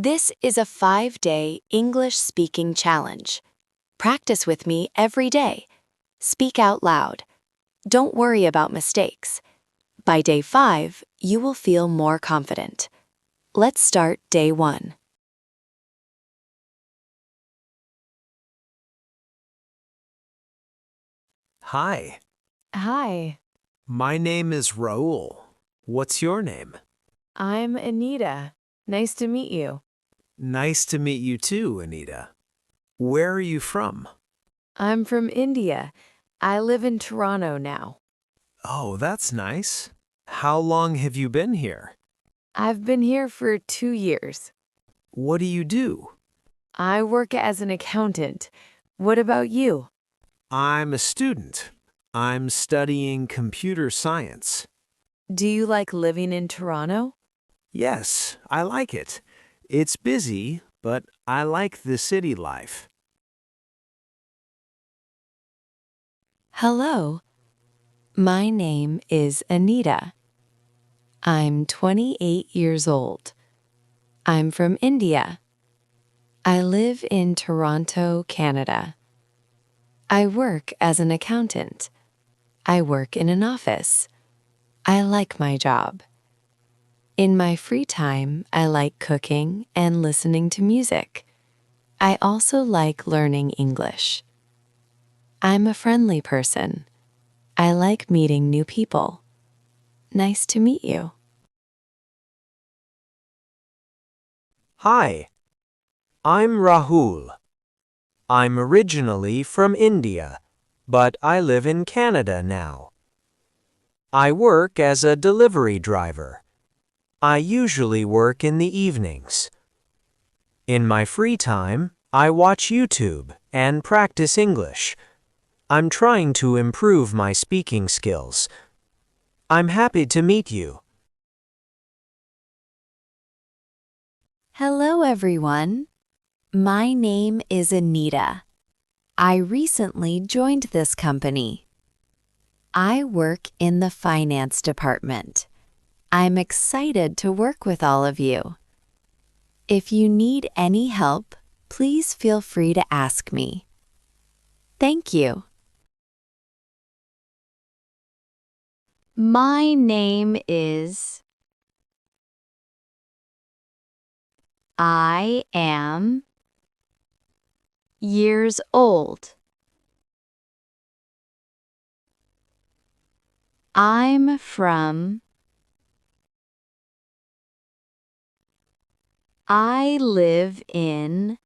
This is a 5-day English speaking challenge. Practice with me every day. Speak out loud. Don't worry about mistakes. By day 5, you will feel more confident. Let's start day 1. Hi, Hi, my name is Raul. What's your name? I'm Anita. Nice to meet you. Nice to meet you too, Anita. Where are you from? I'm from India. I live in Toronto now. Oh, that's nice. How long have you been here? I've been here for 2 years. What do you do? I work as an accountant. What about you? I'm a student. I'm studying computer science. Do you like living in Toronto? Yes, I like it. It's busy, but I like the city life. Hello. My name is Anita. I'm 28 years old. I'm from India. I live in Toronto, Canada. I work as an accountant. I work in an office. I like my job. In my free time, I like cooking and listening to music. I also like learning English. I'm a friendly person. I like meeting new people. Nice to meet you. Hi, I'm Rahul. I'm originally from India, but I live in Canada now. I work as a delivery driver. I usually work in the evenings. In my free time, I watch YouTube and practice English. I'm trying to improve my speaking skills. I'm happy to meet you. Hello, everyone. My name is Anita. I recently joined this company. I work in the finance department. I'm excited to work with all of you. If you need any help, please feel free to ask me. Thank you. My name is... I am years old. I'm from... I live in...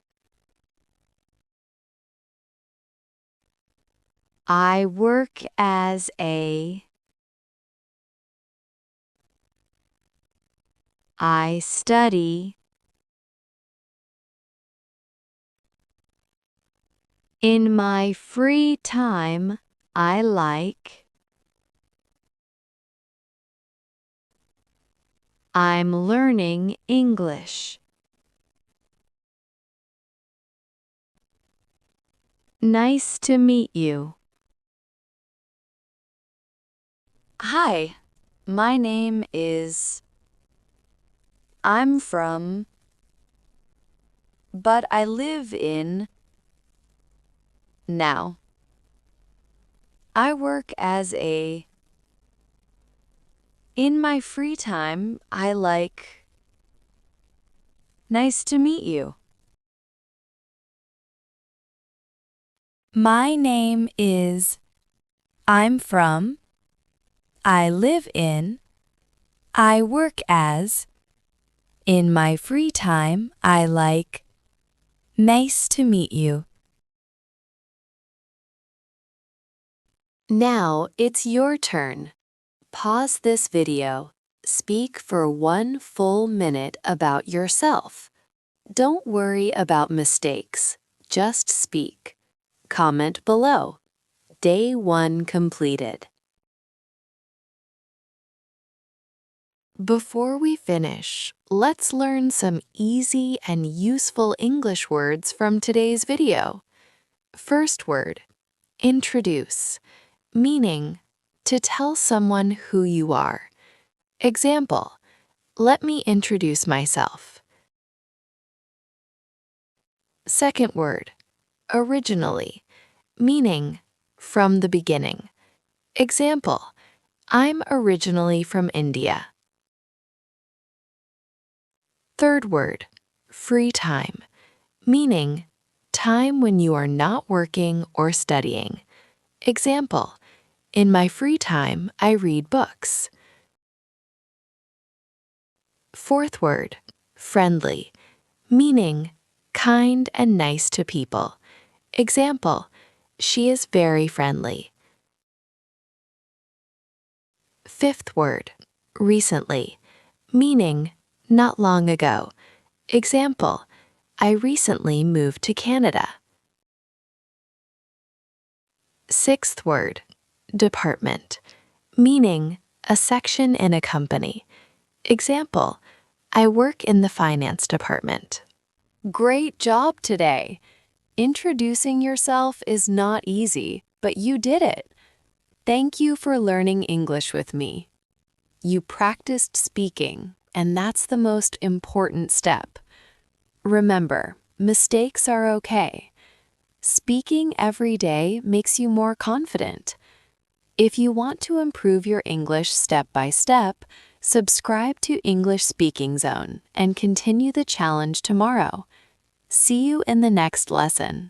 I work as a... I study... In my free time, I like... I'm learning English. Nice to meet you. Hi, my name is... I'm from... But I live in... Now. I work as a... In my free time, I like... Nice to meet you. My name is... I'm from... I live in... I work as... In my free time, I like... Nice to meet you. Now it's your turn. Pause this video. Speak for 1 full minute about yourself. Don't worry about mistakes. Just speak. Comment below. Day 1 completed. Before we finish, let's learn some easy and useful English words from today's video. First word, introduce, meaning to tell someone who you are. Example, let me introduce myself. Second word, originally, meaning from the beginning. Example, I'm originally from India. Third word, free time, meaning time when you are not working or studying. Example, in my free time, I read books. Fourth word, friendly, meaning kind and nice to people. Example, she is very friendly. Fifth word, recently, meaning not long ago. Example, I recently moved to Canada. Sixth word, department, meaning a section in a company. Example, I work in the finance department. Great job today! Introducing yourself is not easy, but you did it. Thank you for learning English with me. You practiced speaking, and that's the most important step. Remember, mistakes are okay. Speaking every day makes you more confident. If you want to improve your English step by step, subscribe to English Speaking Zone and continue the challenge tomorrow. See you in the next lesson.